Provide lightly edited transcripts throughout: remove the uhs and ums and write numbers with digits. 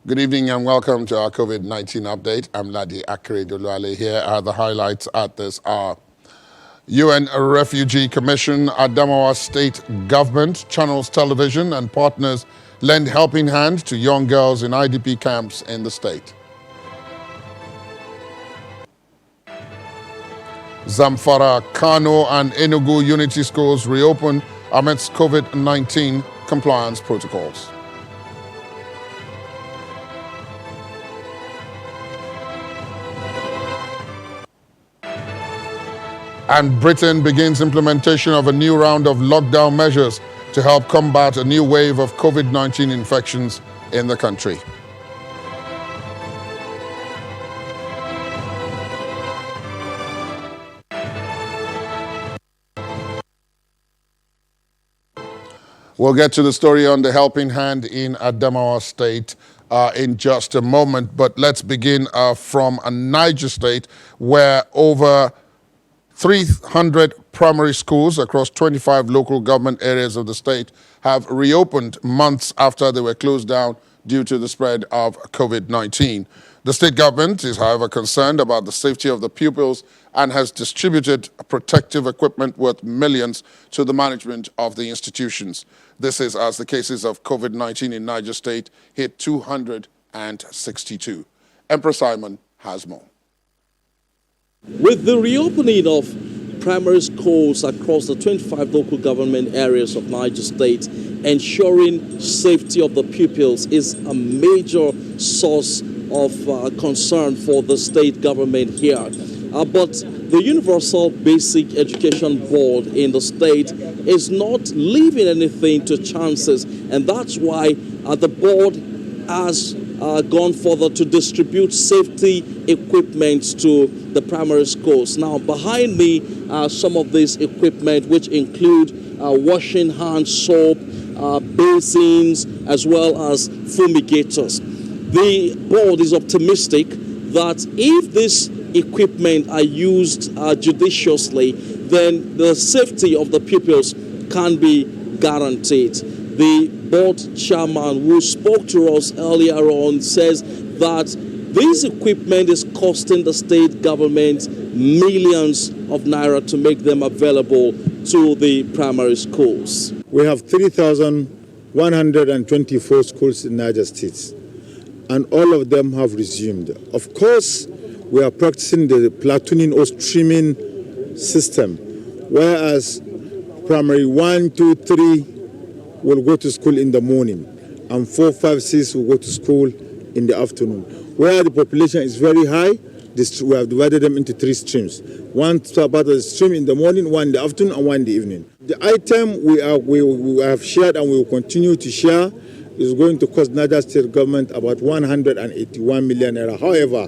Good evening and welcome to our COVID-19 update. I'm Ladi Akere-Doluale. Here are the highlights at this hour. UN Refugee Commission, Adamawa State Government, Channels Television and partners lend helping hand to young girls in IDP camps in the state. Zamfara, Kano and Enugu Unity Schools reopen amidst COVID-19 compliance protocols. And Britain begins implementation of a new round of lockdown measures to help combat a new wave of COVID-19 infections in the country. We'll get to the story on the helping hand in Adamawa State in just a moment, but let's begin from Niger State, where over 300 primary schools across 25 local government areas of the state have reopened months after they were closed down due to the spread of COVID-19. The state government is, however, concerned about the safety of the pupils and has distributed protective equipment worth millions to the management of the institutions. This is as the cases of COVID-19 in Niger State hit 262. Emperor Simon has more. With the reopening of primary schools across the 25 local government areas of Niger State, ensuring safety of the pupils is a major source of concern for the state government here. But the Universal Basic Education Board in the state is not leaving anything to chances, and that's why the board has gone further to distribute safety equipment to the primary schools. Now, behind me are some of this equipment, which include washing hand soap, basins, as well as fumigators. The board is optimistic that if this equipment are used judiciously, then the safety of the pupils can be guaranteed. The board chairman who spoke to us earlier on says that this equipment is costing the state government millions of naira to make them available to the primary schools. We have 3,124 schools in Niger State, and all of them have resumed. Of course, we are practicing the platooning or streaming system, whereas primary 1, 2, 3 will go to school in the morning, and 4, 5, 6 will go to school in the afternoon. Where the population is very high, we have divided them into 3 streams. One part of the stream in the morning, one in the afternoon, and one in the evening. The item we have shared and we will continue to share is going to cost Niger State government about 181 million naira. However,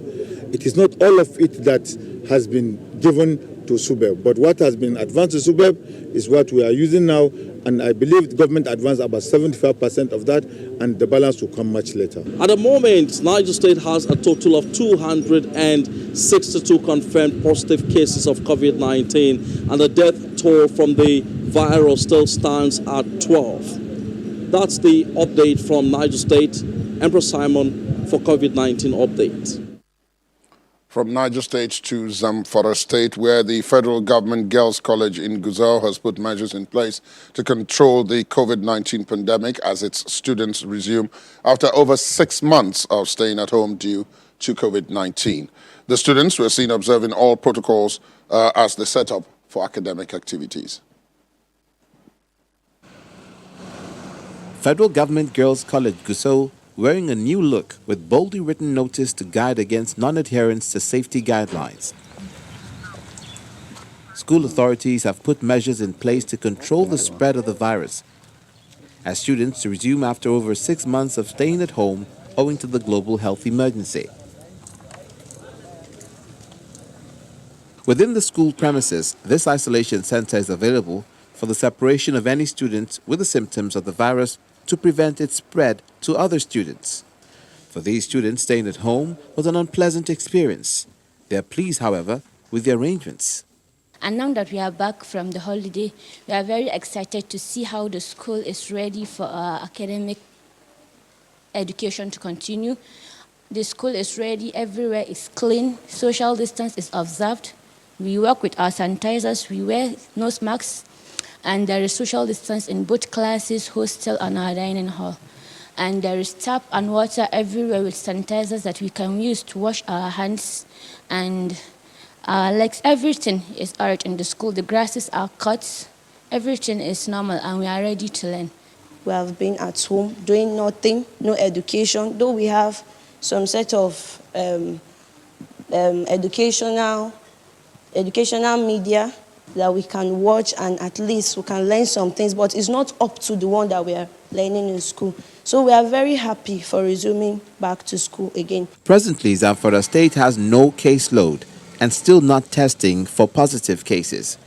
it is not all of it that has been given to SUBEB, but what has been advanced to SUBEB is what we are using now, and I believe the government advanced about 75% of that, and the balance will come much later. At the moment, Niger State has a total of 262 confirmed positive cases of COVID-19, and the death toll from the virus still stands at 12. That's the update from Niger State. Emperor Simon for COVID-19 update. From Niger State to Zamfara State, where the federal government girls' college in Gusau has put measures in place to control the COVID-19 pandemic as its students resume after over 6 months of staying at home due to COVID-19. The students were seen observing all protocols as they set up for academic activities. Federal Government Girls College Gusau wearing a new look with boldly written notice to guide against non-adherence to safety guidelines. School authorities have put measures in place to control the spread of the virus as students resume after over 6 months of staying at home owing to the global health emergency. Within the school premises, this isolation center is available for the separation of any students with the symptoms of the virus to prevent its spread to other students. For these students, staying at home was an unpleasant experience. They are pleased, however, with the arrangements. And now that we are back from the holiday, we are very excited to see how the school is ready for our academic education to continue. The school is ready, everywhere is clean, social distance is observed. We work with our sanitizers, we wear nose masks, and there is social distance in both classes, hostel, and our dining hall. And there is tap and water everywhere with sanitizers that we can use to wash our hands and our legs. Everything is all right in the school. The grasses are cut, everything is normal, and we are ready to learn. We have been at home doing nothing, no education, though we have some set of educational media that we can watch, and at least we can learn some things, but it's not up to the one that we are learning in school. So we are very happy for resuming back to school again. Presently, Zamfara State has no caseload and still not testing for positive cases.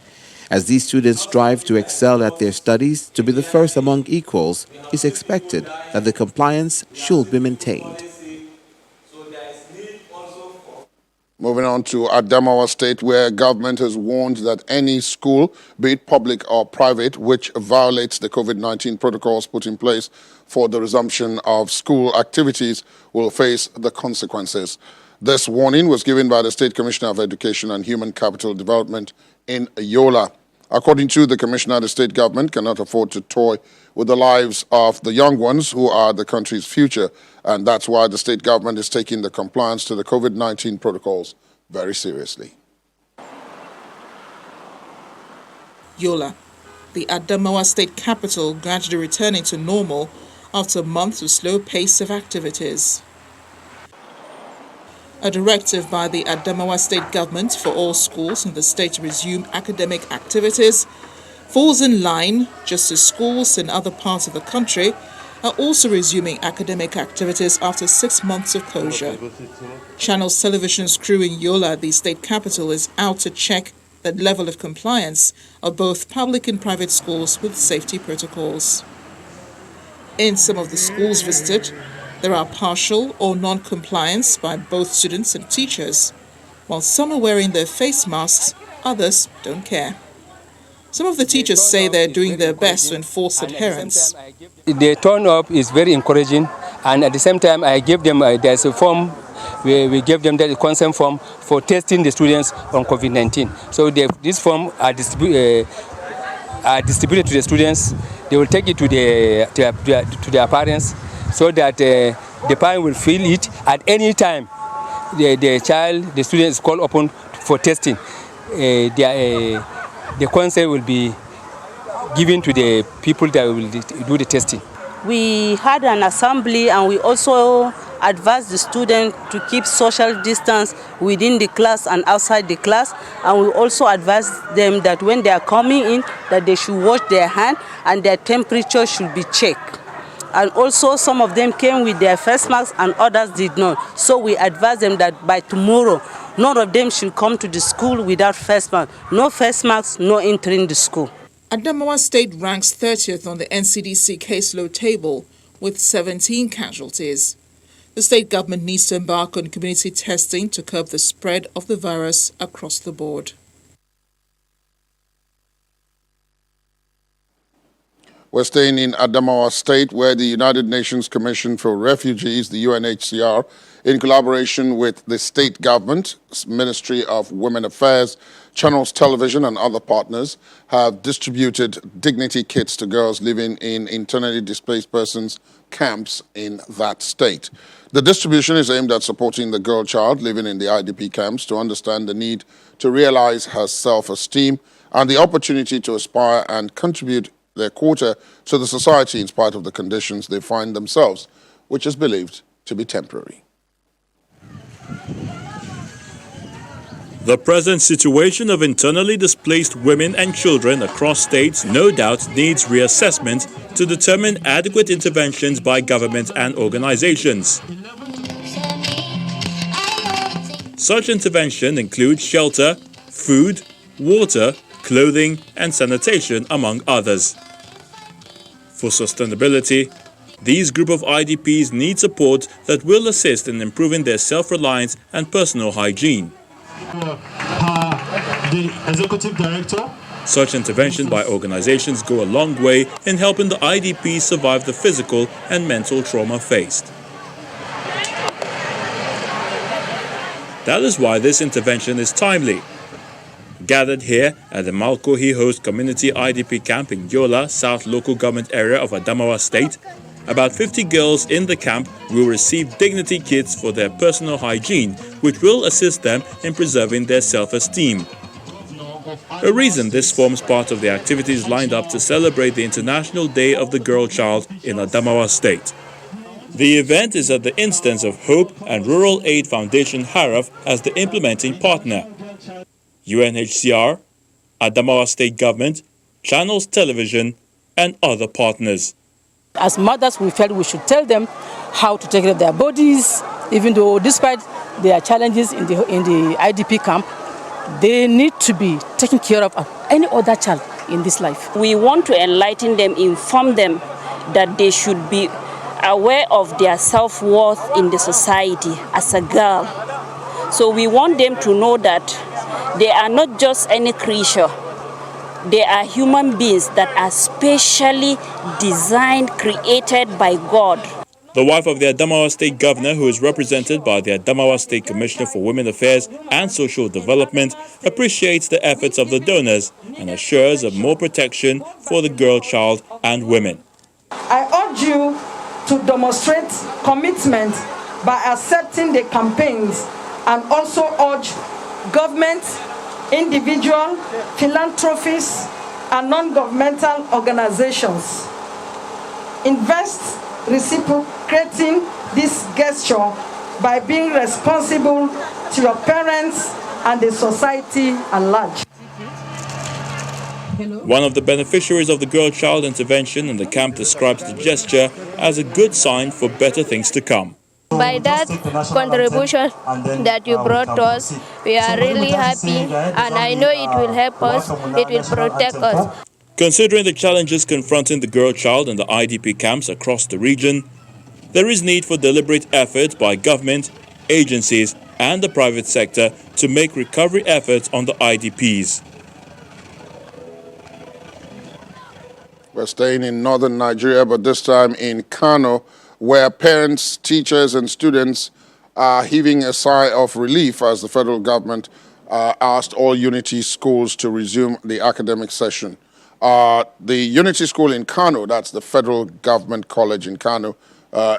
As these students strive to excel at their studies, to be the first among equals, it's expected that the compliance should be maintained. Moving on to Adamawa State, where government has warned that any school, be it public or private, which violates the COVID-19 protocols put in place for the resumption of school activities will face the consequences. This warning was given by the State Commissioner of Education and Human Capital Development in Yola. According to the Commissioner, the state government cannot afford to toy with the lives of the young ones who are the country's future, and that's why the state government is taking the compliance to the COVID-19 protocols very seriously. Yola, the Adamawa state capital, gradually returning to normal after months of slow pace of activities. A directive by the Adamawa state government for all schools in the state to resume academic activities falls in line just as schools in other parts of the country are also resuming academic activities after 6 months of closure. Channels Television's crew in Yola, the state capital, is out to check the level of compliance of both public and private schools with safety protocols. In some of the schools visited, there are partial or non-compliance by both students and teachers. While some are wearing their face masks, others don't care. Some of the teachers say they're doing their best to enforce adherence. The turn-up is very encouraging, and at the same time I give them, there's a form, we give them the consent form for testing the students on COVID-19. So this form are distributed to the students. They will take it to their parents, so that the parent will fill it at any time the student is called upon for testing. The consent will be given to the people that will do the testing. We had an assembly, and we also advised the students to keep social distance within the class and outside the class, and we also advised them that when they are coming in, that they should wash their hands and their temperature should be checked. And also some of them came with their face masks and others did not. So we advised them that by tomorrow, none of them should come to the school without face mask. No face masks, no entering the school. Adamawa State ranks 30th on the NCDC caseload table with 17 casualties. The state government needs to embark on community testing to curb the spread of the virus across the board. We're staying in Adamawa State, where the United Nations Commission for Refugees, the UNHCR, in collaboration with the state government, Ministry of Women Affairs, Channels Television and other partners, have distributed dignity kits to girls living in internally displaced persons camps in that state. The distribution is aimed at supporting the girl child living in the IDP camps to understand the need to realize her self-esteem and the opportunity to aspire and contribute their quota to the society in spite of the conditions they find themselves, which is believed to be temporary. The present situation of internally displaced women and children across states no doubt needs reassessment to determine adequate interventions by government and organizations. Such intervention includes shelter, food, water, clothing and sanitation, among others. For sustainability, these group of IDPs need support that will assist in improving their self-reliance and personal hygiene. The executive director. Such interventions by organizations go a long way in helping the IDPs survive the physical and mental trauma faced. That is why this intervention is timely. Gathered here at the Malkohi Host Community IDP Camp in Yola, South Local Government Area of Adamawa State, about 50 girls in the camp will receive dignity kits for their personal hygiene, which will assist them in preserving their self-esteem. A reason this forms part of the activities lined up to celebrate the International Day of the Girl Child in Adamawa State. The event is at the instance of Hope and Rural Aid Foundation Haraf as the implementing partner. UNHCR, Adamawa State Government, Channels Television, and other partners. As mothers, we felt we should tell them how to take care of their bodies, even though despite their challenges in the IDP camp, they need to be taken care of any other child in this life. We want to enlighten them, inform them that they should be aware of their self-worth in the society as a girl. So we want them to know that they are not just any creature. They are human beings that are specially designed, created by God. The wife of the Adamawa State Governor, who is represented by the Adamawa State Commissioner for Women Affairs and Social Development, appreciates the efforts of the donors and assures of more protection for the girl child and women. I urge you to demonstrate commitment by accepting the campaigns and also urge governments, individual, philanthropists, and non-governmental organizations. Invest reciprocating this gesture by being responsible to your parents and the society at large. One of the beneficiaries of the girl child intervention in the camp describes the gesture as a good sign for better things to come. By that contribution that you brought to us, we are really happy, and I know it will help us, it will protect us. Considering the challenges confronting the girl child in the IDP camps across the region, there is need for deliberate effort by government, agencies, and the private sector to make recovery efforts on the IDPs. We're staying in northern Nigeria, but this time in Kano, where parents, teachers, and students are heaving a sigh of relief as the federal government asked all Unity schools to resume the academic session. The Unity School in Kano, that's the federal government college in Kano,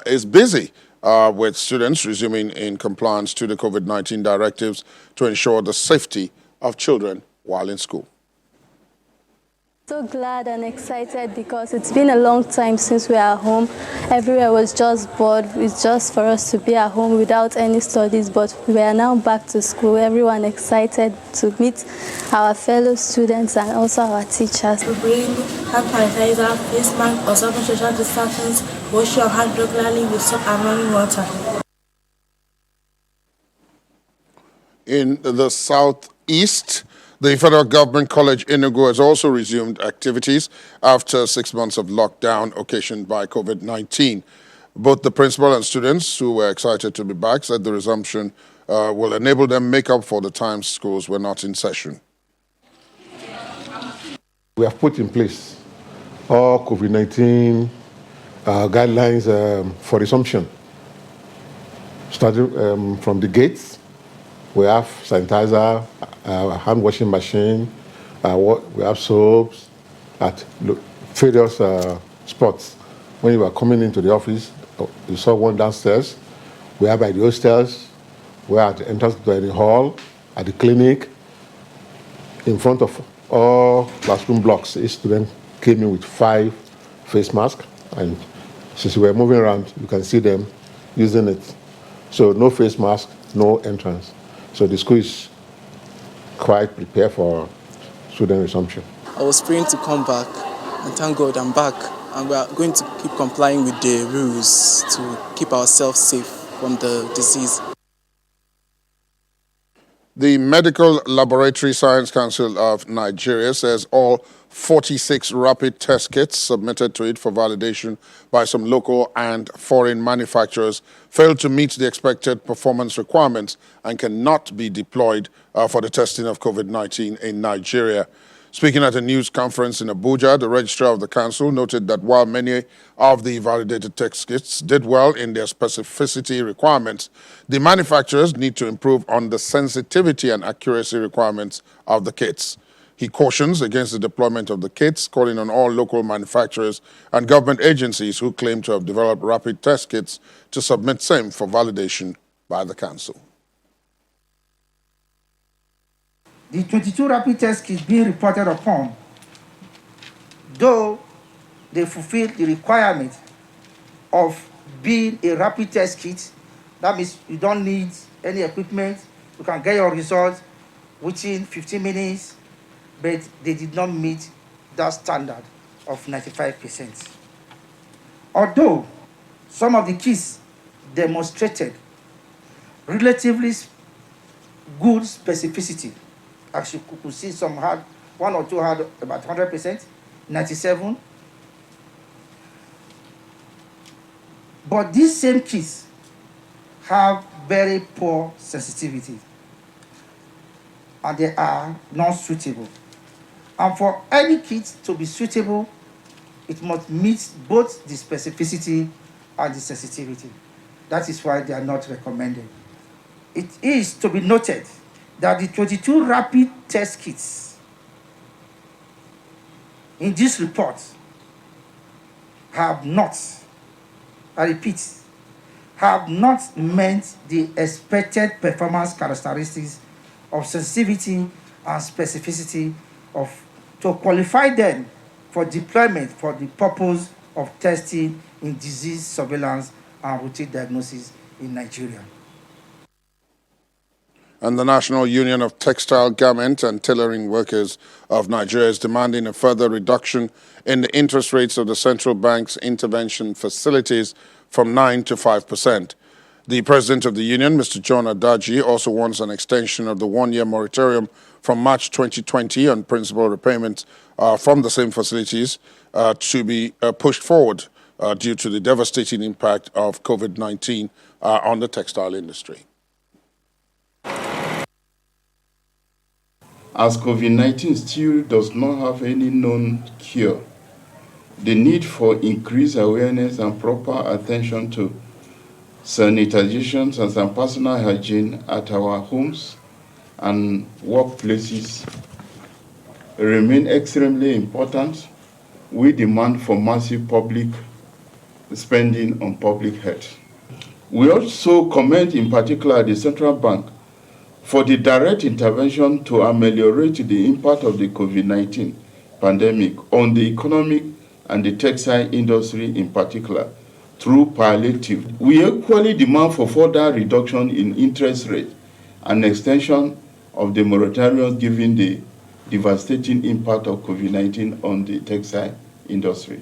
is busy with students resuming in compliance to the COVID-19 directives to ensure the safety of children while in school. So glad and excited because it's been a long time since we are home. Everywhere was just bored. It's just for us to be at home without any studies, but we are now back to school. Everyone excited to meet our fellow students and also our teachers. We bring hand sanitizer, face mask, observing social distancing, wash your hands regularly with soap and running water. In the southeast, the federal government college Enugu has also resumed activities after 6 months of lockdown occasioned by COVID-19. Both the principal and students, who were excited to be back, said the resumption will enable them make up for the time schools were not in session. We have put in place all COVID-19 guidelines for resumption. Starting from the gates, we have sanitizer, hand washing machine, we have soaps at various spots. When you are coming into the office, you saw one downstairs. We have at the hostels, we are at the entrance to the hall, at the clinic, in front of all classroom blocks. Each student came in with 5 face masks, and since we were moving around, you can see them using it. So no face mask, no entrance. So the school is quite prepared for student resumption. I was praying to come back, and thank God I'm back. And we are going to keep complying with the rules to keep ourselves safe from the disease. The Medical Laboratory Science Council of Nigeria says all 46 rapid test kits submitted to it for validation by some local and foreign manufacturers failed to meet the expected performance requirements and cannot be deployed for the testing of COVID-19 in Nigeria. Speaking at a news conference in Abuja, the registrar of the council noted that while many of the validated test kits did well in their specificity requirements, the manufacturers need to improve on the sensitivity and accuracy requirements of the kits. He cautions against the deployment of the kits, calling on all local manufacturers and government agencies who claim to have developed rapid test kits to submit same for validation by the council. The 22 rapid test kits being reported upon, though they fulfill the requirement of being a rapid test kit, that means you don't need any equipment, you can get your results within 15 minutes, but they did not meet that standard of 95%. Although some of the kits demonstrated relatively good specificity, as you could see, some had, one or two had about 100%, 97. But these same kits have very poor sensitivity and they are not suitable. And for any kit to be suitable, it must meet both the specificity and the sensitivity. That is why they are not recommended. It is to be noted that the 22 rapid test kits in this report have not, I repeat, have not met the expected performance characteristics of sensitivity and specificity to qualify them for deployment for the purpose of testing in disease surveillance and routine diagnosis in Nigeria. And the National Union of Textile, Garment and Tailoring Workers of Nigeria is demanding a further reduction in the interest rates of the central bank's intervention facilities from 9 to 5%. The president of the union, Mr. John Adaji, also wants an extension of the one-year moratorium from March 2020 on principal repayments from the same facilities to be pushed forward due to the devastating impact of COVID-19 on the textile industry. As COVID-19 still does not have any known cure, the need for increased awareness and proper attention to sanitization and some personal hygiene at our homes and workplaces remain extremely important. We demand for massive public spending on public health. We also commend in particular the central bank for the direct intervention to ameliorate the impact of the COVID-19 pandemic on the economic and the textile industry in particular through palliative. We equally demand for further reduction in interest rate and extension of the moratorium given the devastating impact of COVID-19 on the textile industry.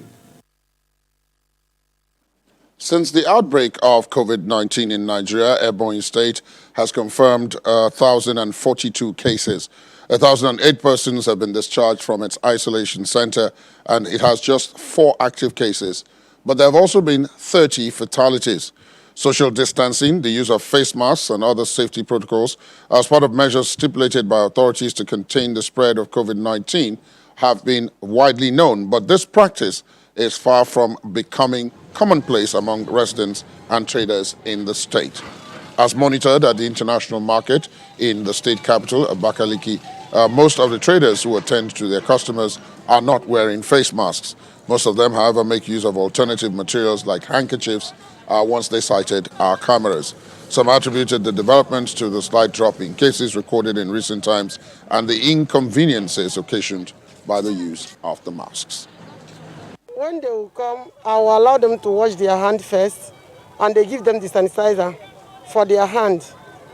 Since the outbreak of COVID-19 in Nigeria, Ebonyi State has confirmed 1,042 cases. 1,008 persons have been discharged from its isolation center, and it has just 4 active cases. But there have also been 30 fatalities. Social distancing, the use of face masks and other safety protocols as part of measures stipulated by authorities to contain the spread of COVID-19 have been widely known, but this practice is far from becoming commonplace among residents and traders in the state. As monitored at the international market in the state capital, Abakaliki, most of the traders who attend to their customers are not wearing face masks. Most of them, however, make use of alternative materials like handkerchiefs once they sighted our cameras. Some attributed the development to the slight drop in cases recorded in recent times and the inconveniences occasioned by the use of the masks. When they will come, I will allow them to wash their hand first, and they give them the sanitizer for their hand.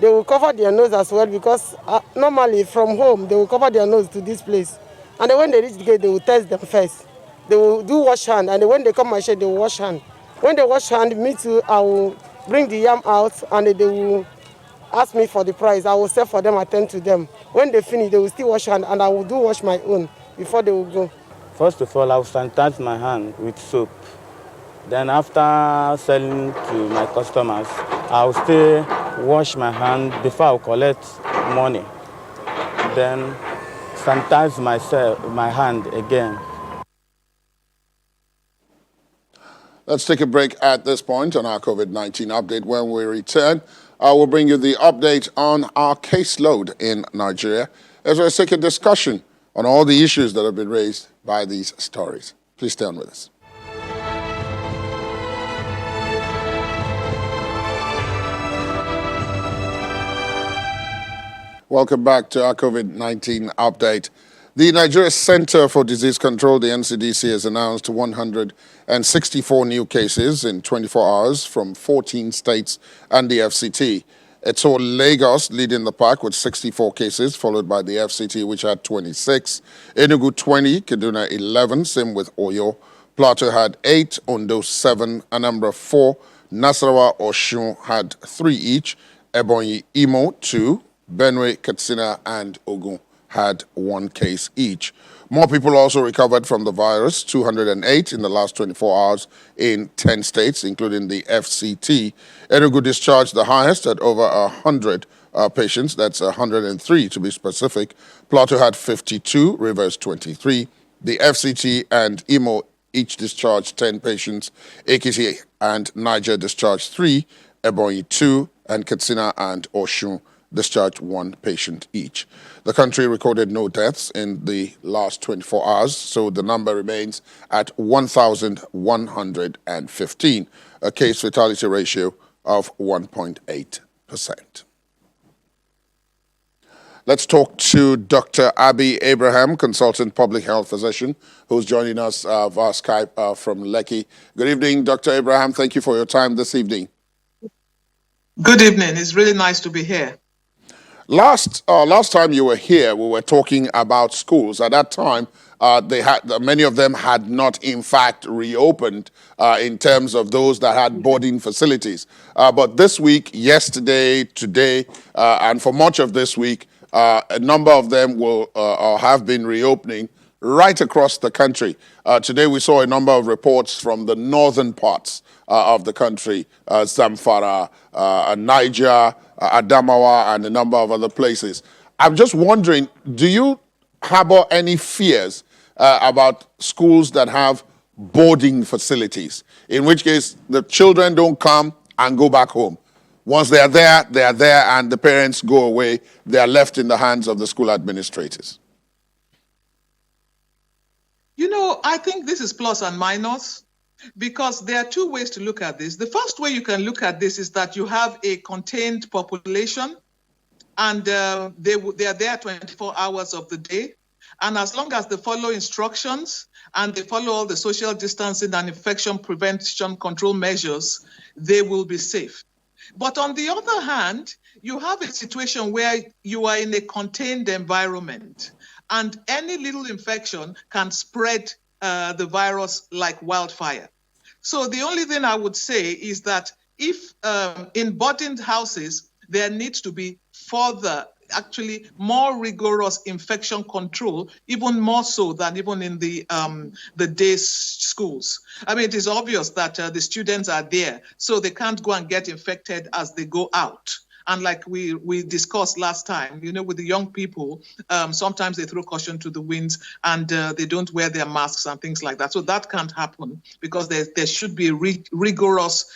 They will cover their nose as well, because normally from home they will cover their nose to this place. And then when they reach the gate, they will test them first. They will do wash hand, and then when they come my shade, they will wash hand. When they wash hand, me too, I will bring the yam out, and they will ask me for the price. I will sell for them, attend to them. When they finish, they will still wash hand, and I will do wash my own before they will go. First of all, I will sanitize my hand with soap. Then after selling to my customers, I will still wash my hand before I collect money. Then sanitize my hand again. Let's take a break at this point on our COVID-19 update. When we return, I will bring you the update on our caseload in Nigeria, as well as take a discussion on all the issues that have been raised by these stories. Please stay on with us. Welcome back to our COVID-19 update. The Nigeria Center for Disease Control, the NCDC, has announced 164 new cases in 24 hours from 14 states and the FCT. It saw Lagos leading the pack with 64 cases, followed by the FCT, which had 26. Enugu 20, Kaduna 11, same with Oyo. Plateau had 8, Ondo 7, Anambra 4, Nasarawa, Osun had 3 each, Ebonyi, Imo 2, Benue, Katsina, and Ogun had 1 case each. More people also recovered from the virus, 208 in the last 24 hours in 10 states, including the FCT. Enugu discharged the highest at over 100 patients. That's 103 to be specific. Plateau had 52, Rivers 23. The FCT and Imo each discharged 10 patients. Ekiti and Niger discharged 3, Ebonyi 2, and Katsina and Osun discharged 1 patient each. The country recorded no deaths in the last 24 hours, so the number remains at 1,115, a case fatality ratio of 1.8%. Let's talk to Dr. Abi Abraham, consultant public health physician, who's joining us via Skype from Lekki. Good evening, Dr. Abraham. Thank you for your time this evening. Good evening. It's really nice to be here. Last time you were here, we were talking about schools. At that time, many of them had not, in fact, reopened in terms of those that had boarding facilities. But this week, yesterday, today, and for much of this week, a number of them will have been reopening right across the country. Today, we saw a number of reports from the northern parts of the country, Zamfara, Niger, Adamawa, and a number of other places. I'm just wondering, do you harbor any fears about schools that have boarding facilities, in which case the children don't come and go back home? Once they are there, and the parents go away, they are left in the hands of the school administrators. You know, I think this is plus and minus, because there are 2 ways to look at this. The first way you can look at this is that you have a contained population, and they are there 24 hours of the day. And as long as they follow instructions and they follow all the social distancing and infection prevention control measures, they will be safe. But on the other hand, you have a situation where you are in a contained environment, and any little infection can spread the virus like wildfire. So the only thing I would say is that if in boarding houses, there needs to be further, actually more rigorous infection control, even more so than even in the day schools. I mean, it is obvious that the students are there, so they can't go and get infected as they go out. And like we discussed last time, you know, with the young people, sometimes they throw caution to the winds and they don't wear their masks and things like that. So that can't happen, because there should be a rigorous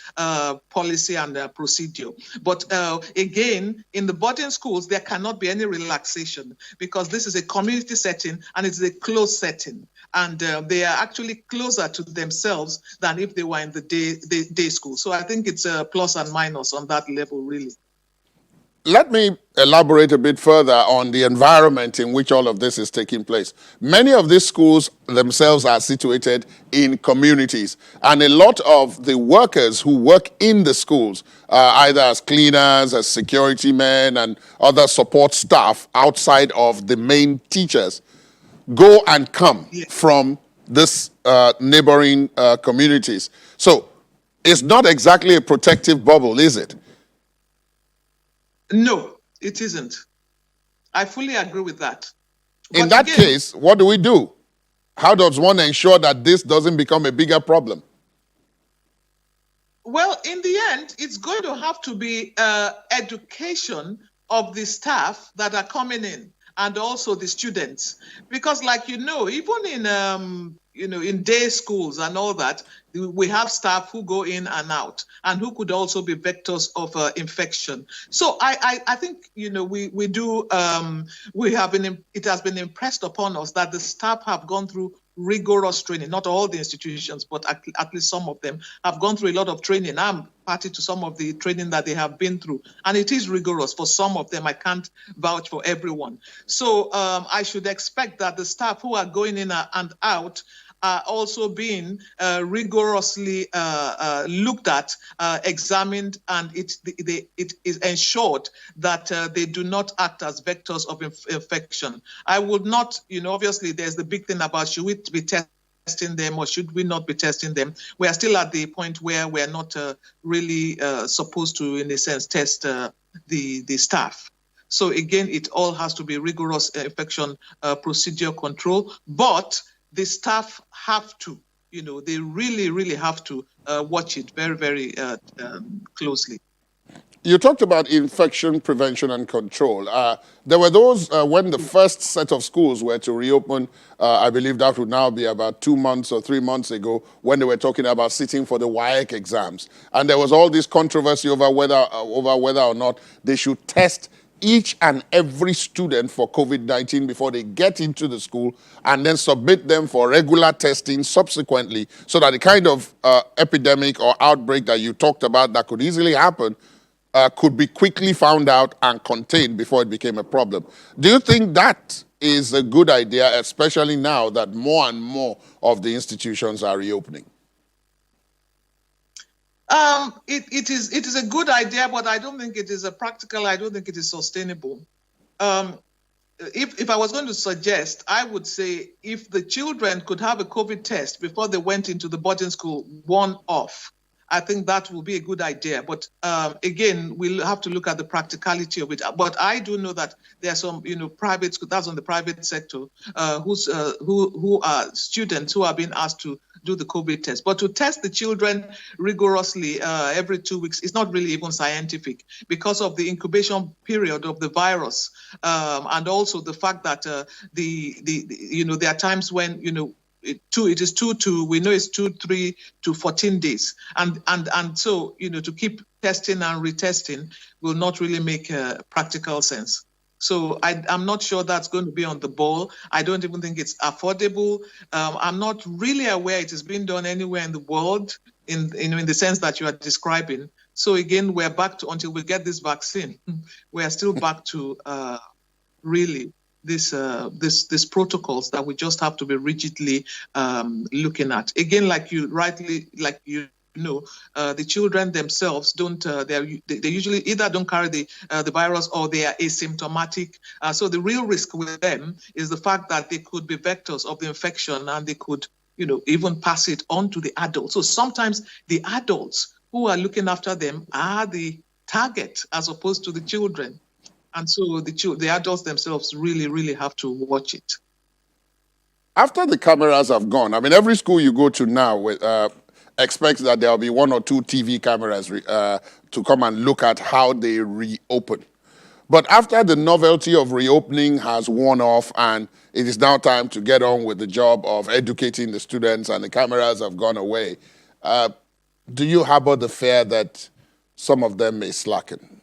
policy and procedure. But again, in the boarding schools, there cannot be any relaxation, because this is a community setting and it's a closed setting. And they are actually closer to themselves than if they were in the day school. So I think it's a plus and minus on that level, really. Let me elaborate a bit further on the environment in which all of this is taking place. Many of these schools themselves are situated in communities, and a lot of the workers who work in the schools, either as cleaners, as security men, and other support staff outside of the main teachers, go and come from this neighboring communities. So it's not exactly a protective bubble, is it? No, it isn't. I fully agree with that. In that case, what do we do? How does one ensure that this doesn't become a bigger problem? Well, in the end, it's going to have to be education of the staff that are coming in. and also the students. Because like, even in day schools and all that, we have staff who go in and out and who could also be vectors of infection. So I think, it has been impressed upon us that the staff have gone through rigorous training. Not all the institutions, but at least some of them have gone through a lot of training. I'm party to some of the training that they have been through, and it is rigorous for some of them. I can't vouch for everyone. So I should expect that the staff who are going in and out are also being rigorously looked at, examined, and it is ensured that they do not act as vectors of infection. I would not, obviously there's the big thing about should we be testing them or should we not be testing them? We are still at the point where we're not really supposed to, in a sense, test the staff. So again, it all has to be rigorous infection procedure control, but the staff have to, they really, really have to watch it very, very closely. You talked about infection prevention and control. There were those, when the first set of schools were to reopen, I believe that would now be about 2 months or 3 months ago, when they were talking about sitting for the WAEC exams. And there was all this controversy over whether or not they should test each and every student for COVID-19 before they get into the school and then submit them for regular testing subsequently, so that the kind of epidemic or outbreak that you talked about that could easily happen could be quickly found out and contained before it became a problem. Do you think that is a good idea, especially now that more and more of the institutions are reopening? It is a good idea, but I don't think it is practical. I don't think it is sustainable. If I was going to suggest, I would say if the children could have a COVID test before they went into the boarding school, one off, I think that will be a good idea. But again, we'll have to look at the practicality of it. But I do know that there are some, private schools, that's on the private sector, who are students who are being asked to do the COVID test. But to test the children rigorously every 2 weeks is not really even scientific, because of the incubation period of the virus, and also the fact that there are times when it is 3 to 14 days, and so to keep testing and retesting will not really make practical sense. So I'm not sure that's going to be on the ball. I don't even think it's affordable. I'm not really aware it is being done anywhere in the world in the sense that you are describing. So again, we're back to, until we get this vaccine, we are still back to really this protocols that we just have to be rigidly looking at. Again, the children themselves don't. They usually either don't carry the virus or they are asymptomatic. So the real risk with them is the fact that they could be vectors of the infection, and they could, even pass it on to the adults. So sometimes the adults who are looking after them are the target as opposed to the children. And so the adults themselves really, really have to watch it. After the cameras have gone, I mean, every school you go to now expects that there will be 1 or 2 TV cameras to come and look at how they reopen. But after the novelty of reopening has worn off and it is now time to get on with the job of educating the students and the cameras have gone away, do you harbor the fear that some of them may slacken?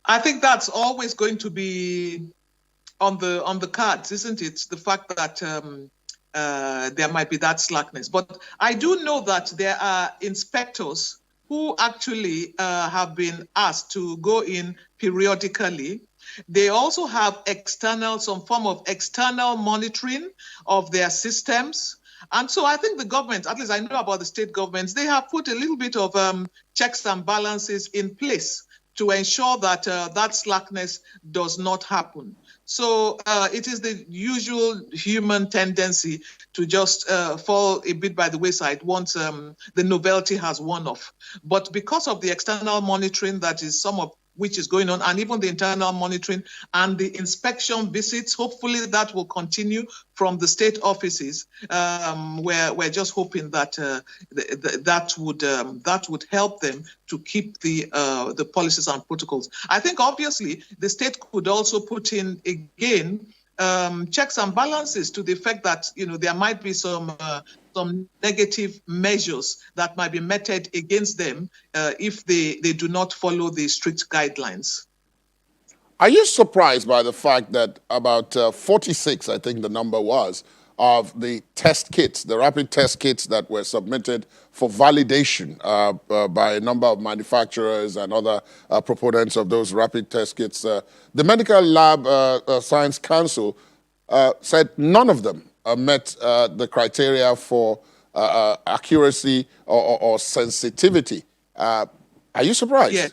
I think that's always going to be on the cards, isn't it? The fact that there might be that slackness. But I do know that there are inspectors who actually have been asked to go in periodically. They also have some form of external monitoring of their systems. And so I think the government, at least I know about the state governments, they have put a little bit of checks and balances in place to ensure that that slackness does not happen. So it is the usual human tendency to just fall a bit by the wayside once the novelty has worn off. But because of the external monitoring that is which is going on, and even the internal monitoring and the inspection visits. Hopefully that will continue from the state offices. We're just hoping that that would help them to keep the policies and protocols. I think obviously the state could also put in again checks and balances to the effect that there might be some negative measures that might be meted against them if they do not follow the strict guidelines. Are you surprised by the fact that about 46, I think the number was, of the test kits, the rapid test kits that were submitted for validation by a number of manufacturers and other proponents of those rapid test kits, the Medical Lab Science Council said none of them met the criteria for accuracy or sensitivity. Are you surprised? Yeah.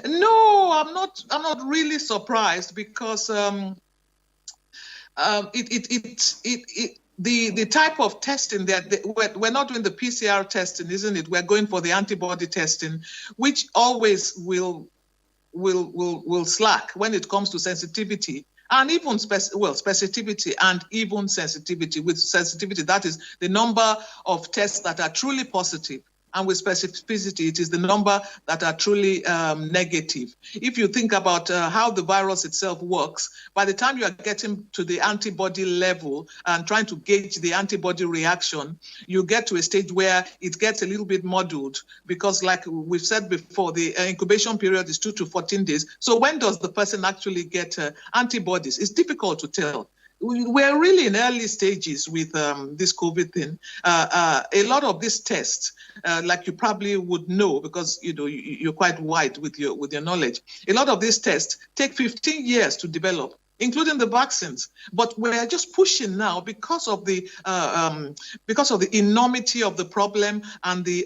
No, I'm not really surprised because the type of testing that we're not doing the PCR testing, isn't it? We're going for the antibody testing, which always will slack when it comes to sensitivity and even specificity and even sensitivity. With sensitivity, that is the number of tests that are truly positive. And with specificity, it is the number that are truly negative. If you think about how the virus itself works, by the time you are getting to the antibody level and trying to gauge the antibody reaction, you get to a stage where it gets a little bit muddled because, like we've said before, the incubation period is 2 to 14 days. So when does the person actually get antibodies? It's difficult to tell. We're really in early stages with this COVID thing. A lot of these tests, like you probably would know because you're quite wide with your knowledge. A lot of these tests take 15 years to develop, including the vaccines. But we're just pushing now because of the enormity of the problem and the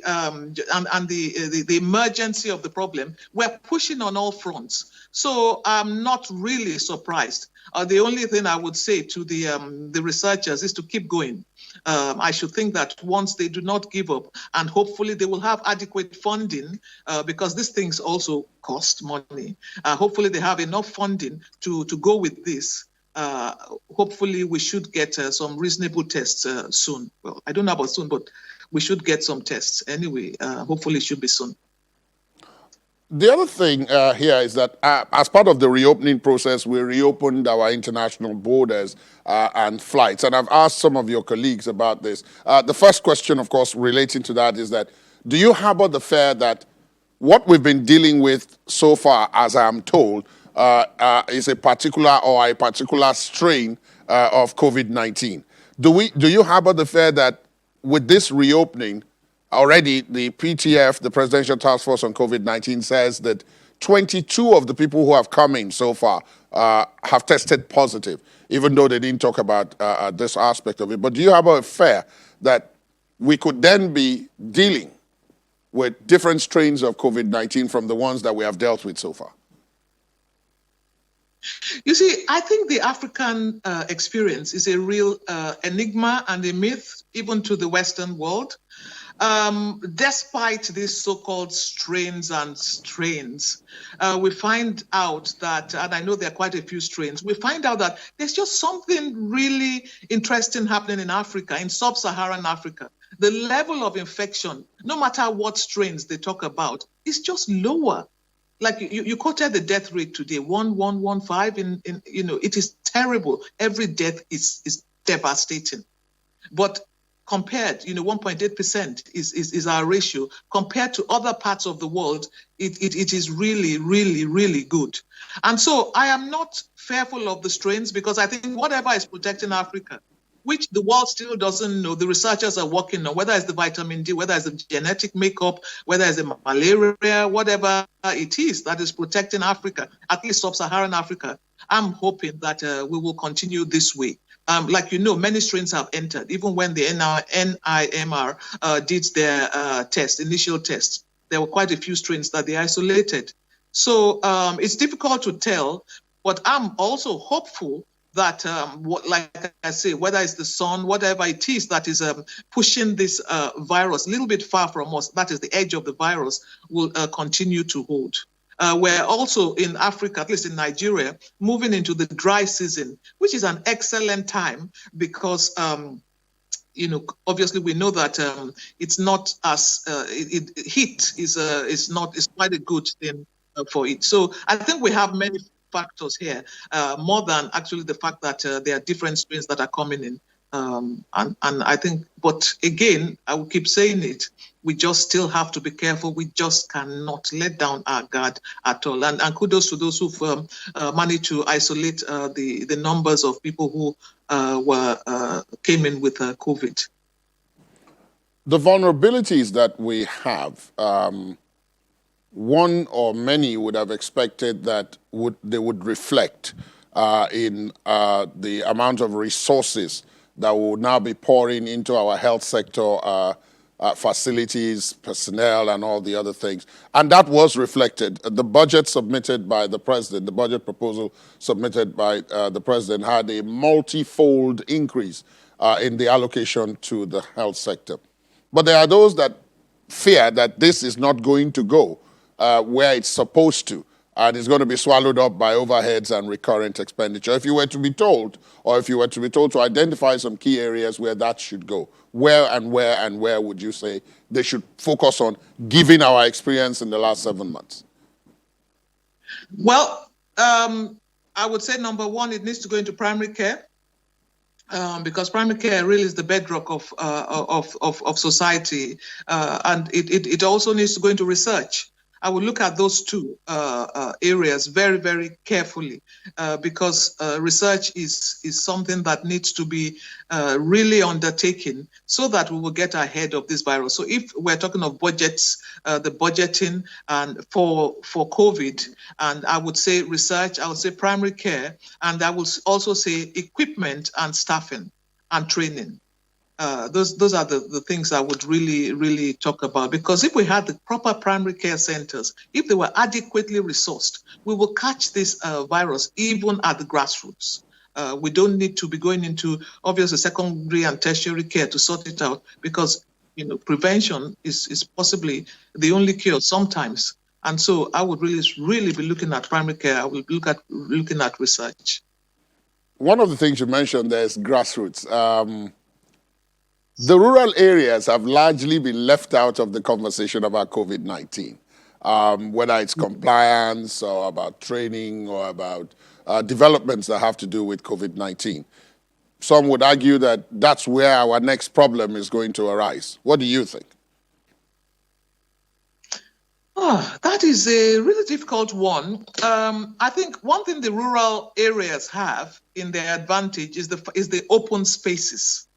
emergency of the problem. We're pushing on all fronts. So I'm not really surprised. The only thing I would say to the researchers is to keep going. I should think that once they do not give up, and hopefully they will have adequate funding, because these things also cost money. Hopefully they have enough funding to go with this. Hopefully we should get some reasonable tests soon. Well, I don't know about soon, but we should get some tests anyway. Hopefully it should be soon. The other thing here is that as part of the reopening process, we reopened our international borders and flights. And I've asked some of your colleagues about this. The first question, of course, relating to that is that, do you harbor the fear that what we've been dealing with so far, as I'm told, is a particular strain of COVID-19? Do you harbor the fear that with this reopening, already, the PTF, the Presidential Task Force on COVID-19, says that 22 of the people who have come in so far have tested positive, even though they didn't talk about this aspect of it. But do you have a fear that we could then be dealing with different strains of COVID-19 from the ones that we have dealt with so far? You see, I think the African experience is a real enigma and a myth, even to the Western world. Despite these so-called strains and strains, we find out that, and I know there are quite a few strains, we find out that there's just something really interesting happening in Africa, in sub-Saharan Africa. The level of infection, no matter what strains they talk about, is just lower. Like you quoted the death rate today, 1,115, it is terrible. Every death is devastating. But compared, 1.8% is our ratio. Compared to other parts of the world, it is really, really, really good. And so I am not fearful of the strains because I think whatever is protecting Africa, which the world still doesn't know, the researchers are working on, whether it's the vitamin D, whether it's the genetic makeup, whether it's the malaria, whatever it is that is protecting Africa, at least sub-Saharan Africa, I'm hoping that we will continue this way. Like many strains have entered, even when the NIMR did their initial test. There were quite a few strains that they isolated. So it's difficult to tell, but I'm also hopeful that, like I say, whether it's the sun, whatever it is that is pushing this virus a little bit far from us, that is the edge of the virus, will continue to hold. We're also in Africa, at least in Nigeria, moving into the dry season, which is an excellent time because obviously we know that it's not as heat is quite a good thing for it. So I think we have many factors here, more than actually the fact that there are different strains that are coming in. And I think, but again, I will keep saying it, we just still have to be careful. We just cannot let down our guard at all. And kudos to those who've managed to isolate the numbers of people who came in with COVID. The vulnerabilities that we have, one or many would have expected that they would reflect in the amount of resources that will now be pouring into our health sector facilities, personnel, and all the other things. And that was reflected. The budget submitted by the president, the budget proposal submitted by the president had a multi-fold increase in the allocation to the health sector. But there are those that fear that this is not going to go where it's supposed to, and it's going to be swallowed up by overheads and recurrent expenditure. If you were to be told, or if you were to be told to identify some key areas where that should go, where would you say they should focus on, given our experience in the last 7 months? Well, I would say number one, it needs to go into primary care. Because primary care really is the bedrock of society, and it also needs to go into research. I will look at those two areas very, very carefully because research is something that needs to be really undertaken so that we will get ahead of this virus. So if we're talking of budgets, the budgeting and for COVID, and I would say research, I would say primary care, and I will also say equipment and staffing and training. Those are the things I would really talk about, because if we had the proper primary care centers, if they were adequately resourced, we will catch this virus even at the grassroots. We don't need to be going into obviously secondary and tertiary care to sort it out, because prevention is possibly the only cure sometimes. And so I would really be looking at primary care. I will look at looking at research. One of the things you mentioned there is grassroots. The rural areas have largely been left out of the conversation about COVID-19, whether it's compliance or about training or about developments that have to do with COVID-19. Some would argue that that's where our next problem is going to arise. What do you think? That is a really difficult one. I think one thing the rural areas have in their advantage is the open spaces.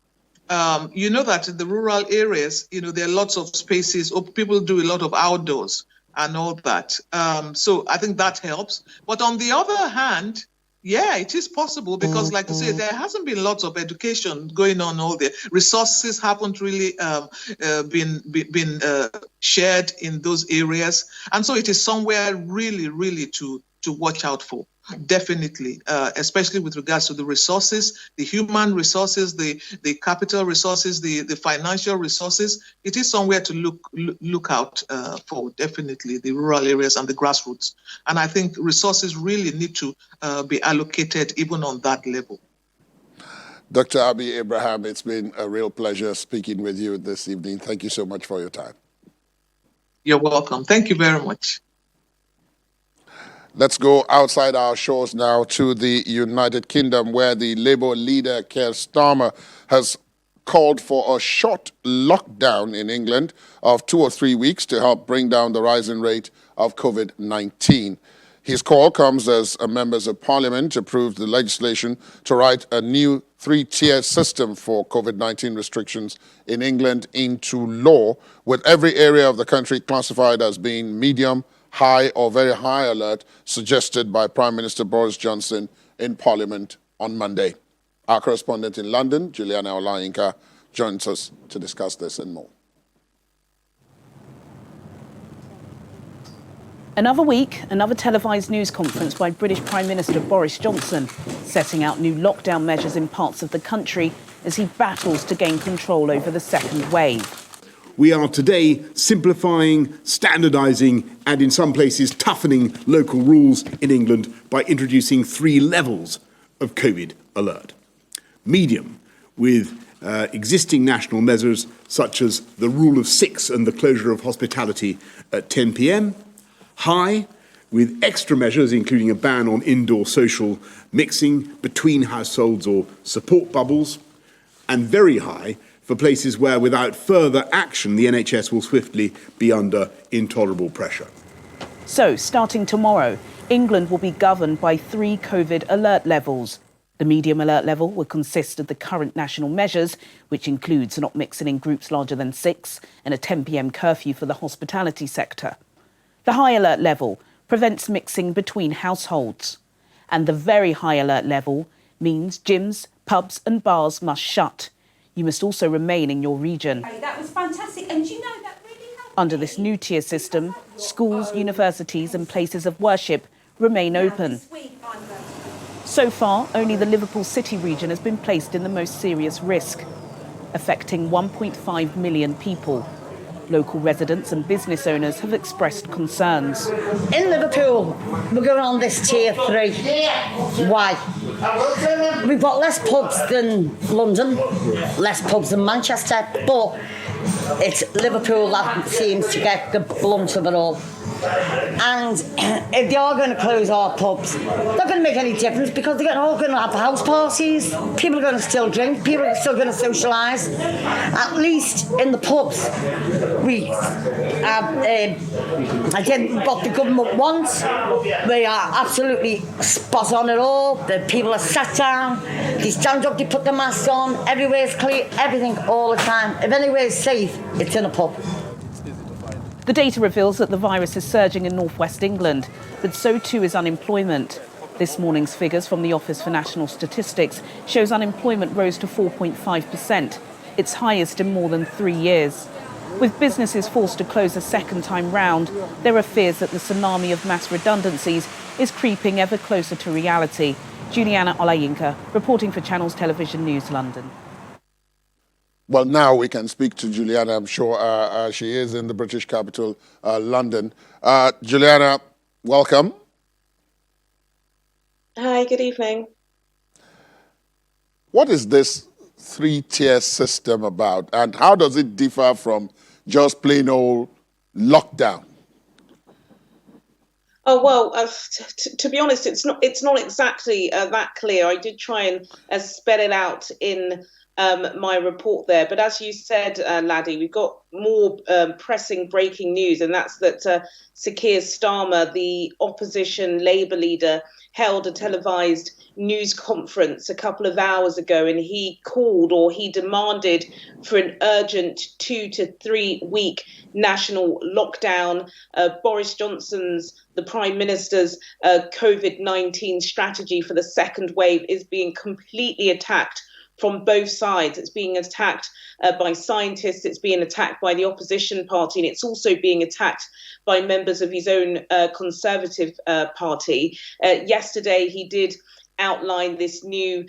You know that in the rural areas, there are lots of spaces, people do a lot of outdoors and all that. So I think that helps. But on the other hand, yeah, it is possible because, like I say, there hasn't been lots of education going on all there. Resources haven't really been shared in those areas. And so it is somewhere really to watch out for. Definitely, especially with regards to the resources, the human resources, the capital resources, the financial resources. It is somewhere to look out for, definitely, the rural areas and the grassroots. And I think resources really need to be allocated even on that level. Dr. Abi Abraham, it's been a real pleasure speaking with you this evening. Thank you so much for your time. You're welcome. Thank you very much. Let's go outside our shores now to the United Kingdom, where the Labour leader, Keir Starmer, has called for a short lockdown in England of 2 or 3 weeks to help bring down the rising rate of COVID-19. His call comes as members of Parliament approved the legislation to write a new 3-tier system for COVID-19 restrictions in England into law, with every area of the country classified as being medium, high or very high alert, suggested by Prime Minister Boris Johnson in Parliament on Monday. Our correspondent in London, Juliana Olayinka, joins us to discuss this and more. Another week, another televised news conference by British Prime Minister Boris Johnson, setting out new lockdown measures in parts of the country as he battles to gain control over the second wave. We are today simplifying, standardising and in some places toughening local rules in England by introducing 3 levels of COVID alert. Medium, with existing national measures such as the rule of 6 and the closure of hospitality at 10 p.m. High, with extra measures including a ban on indoor social mixing between households or support bubbles. And very high, for places where, without further action, the NHS will swiftly be under intolerable pressure. So, starting tomorrow, England will be governed by 3 COVID alert levels. The medium alert level will consist of the current national measures, which includes not mixing in groups larger than 6 and a 10 p.m. curfew for the hospitality sector. The high alert level prevents mixing between households. And the very high alert level means gyms, pubs and bars must shut. You must also remain in your region. That was fantastic, and you know that really helped. Under this new tier system, schools, universities and places of worship remain open. So far, only the Liverpool City region has been placed in the most serious risk, affecting 1.5 million people. Local residents and business owners have expressed concerns. In Liverpool, we're going on this tier 3. Why? We've got less pubs than London, less pubs than Manchester, but it's Liverpool that seems to get the blunt of it all. And if they are going to close our pubs, they're going to make any difference because they're all going to have house parties. People are going to still drink. People are still going to socialise. At least in the pubs, we again what the government wants. They are absolutely spot on it all. The people are sat down. They stand up. They put the masks on. Everywhere's clear. Everything all the time. If anywhere's safe, it's in a pub. The data reveals that the virus is surging in northwest England, but so too is unemployment. This morning's figures from the Office for National Statistics shows unemployment rose to 4.5%, its highest in more than 3 years. With businesses forced to close a second time round, there are fears that the tsunami of mass redundancies is creeping ever closer to reality. Juliana Olayinka, reporting for Channels Television News, London. Well, now we can speak to Juliana. I'm sure she is in the British capital, London. Juliana, welcome. Hi, good evening. What is this 3-tier system about, and how does it differ from just plain old lockdown? Oh well, to be honest, it's not exactly that clear. I did try and spell it out in my report there, but as you said, Laddie, we've got more pressing breaking news, and that's that Sir Keir Starmer, the opposition Labour leader, held a televised news conference a couple of hours ago, and he demanded for an urgent 2 to 3 week national lockdown. Boris Johnson's, the Prime Minister's COVID-19 strategy for the second wave is being completely attacked from both sides. It's being attacked by scientists, it's being attacked by the opposition party, and it's also being attacked by members of his own Conservative party. Yesterday, he did outline this new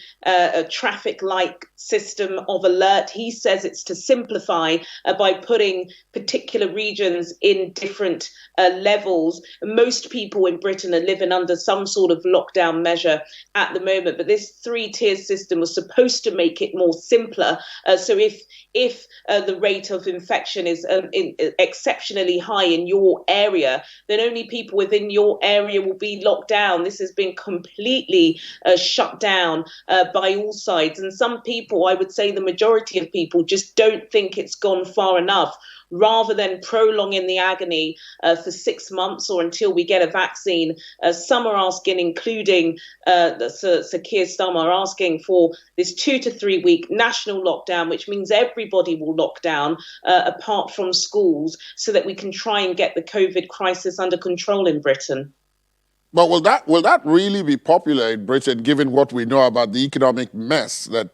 traffic light system of alert. He says it's to simplify by putting particular regions in different levels. Most people in Britain are living under some sort of lockdown measure at the moment, but this 3-tier system was supposed to make it more simpler. So if the rate of infection is exceptionally high in your area, then only people within your area will be locked down. This has been completely shut down by all sides. And some people, I would say the majority of people, just don't think it's gone far enough. Rather than prolonging the agony for 6 months or until we get a vaccine, some are asking, including Sir Keir Starmer, are asking for this 2 to 3 week national lockdown, which means everybody will lock down apart from schools, so that we can try and get the COVID crisis under control in Britain. But will that really be popular in Britain, given what we know about the economic mess that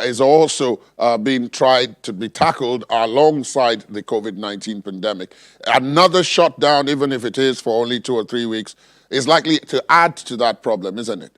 is also being tried to be tackled alongside the COVID-19 pandemic? Another shutdown, even if it is for only 2 or 3 weeks, is likely to add to that problem, isn't it?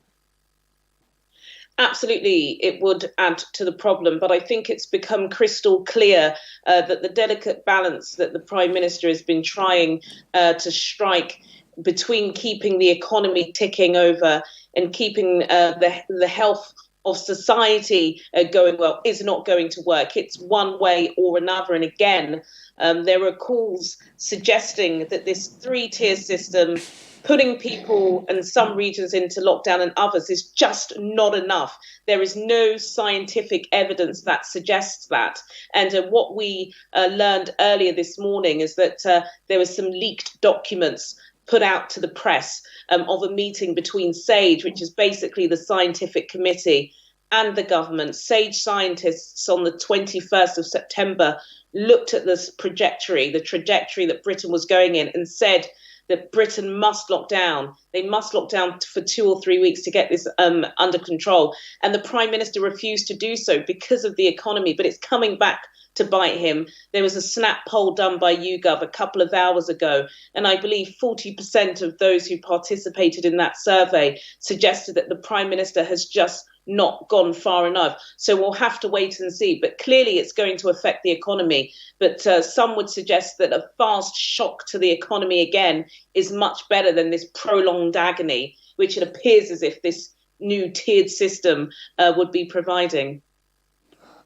Absolutely, it would add to the problem, but I think it's become crystal clear that the delicate balance that the Prime Minister has been trying to strike between keeping the economy ticking over and keeping the health of society going well is not going to work. It's one way or another. And again, there are calls suggesting that this three-tier system, putting people and some regions into lockdown and others, is just not enough. There is no scientific evidence that suggests that. And what we learned earlier this morning is that there were some leaked documents put out to the press of a meeting between SAGE, which is basically the scientific committee, and the government. SAGE scientists on the 21st of September looked at this trajectory that Britain was going in, and said that Britain must lock down. They must lock down for 2 or 3 weeks to get this under control. And the Prime Minister refused to do so because of the economy, but it's coming back to bite him. There was a snap poll done by YouGov a couple of hours ago, and I believe 40% of those who participated in that survey suggested that the Prime Minister has just not gone far enough. So we'll have to wait and see. But clearly it's going to affect the economy. But some would suggest that a fast shock to the economy again is much better than this prolonged agony, which it appears as if this new tiered system would be providing.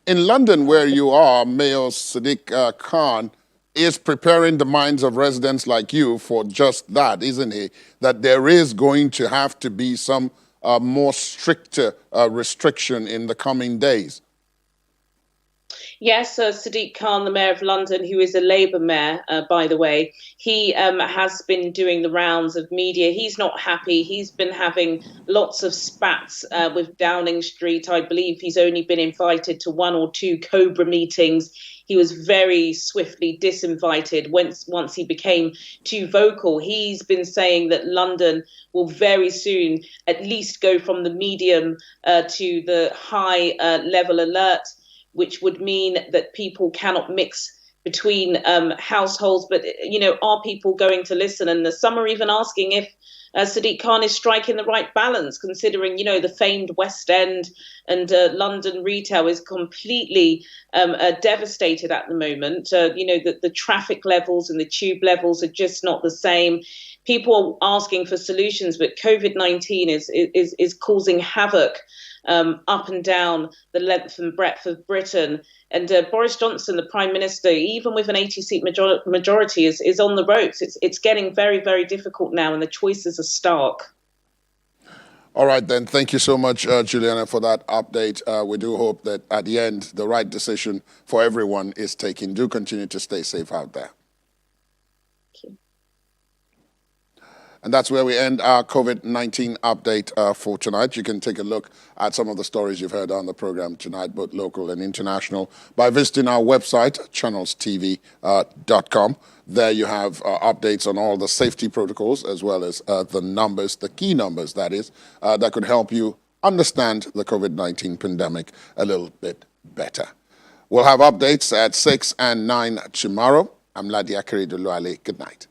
In London, where you are, Mayor Sadiq Khan is preparing the minds of residents like you for just that, isn't he? That there is going to have to be some more stricter restriction in the coming days. Yes, Sadiq Khan, the Mayor of London, who is a Labour mayor, by the way, he has been doing the rounds of media. He's not happy. He's been having lots of spats with Downing Street. I believe he's only been invited to 1 or 2 Cobra meetings. He was very swiftly disinvited once he became too vocal. He's been saying that London will very soon at least go from the medium to the high level alert, which would mean that people cannot mix between households. But, you know, are people going to listen? And some are even asking if Sadiq Khan is striking the right balance, considering, you know, the famed West End and London retail is completely devastated at the moment. You know, the traffic levels and the tube levels are just not the same. People are asking for solutions, but COVID-19 is causing havoc up and down the length and breadth of Britain. And Boris Johnson, the Prime Minister, even with an 80-seat majority, is on the ropes. It's getting very, very difficult now, and the choices are stark. All right, then. Thank you so much, Juliana, for that update. We do hope that at the end, the right decision for everyone is taken. Do continue to stay safe out there. And that's where we end our COVID-19 update for tonight. You can take a look at some of the stories you've heard on the program tonight, both local and international, by visiting our website, channelstv.com. There you have updates on all the safety protocols, as well as the numbers, the key numbers, that is, that could help you understand the COVID-19 pandemic a little bit better. We'll have updates at 6 and 9 tomorrow. I'm Ladi Akere Duluale. Good night.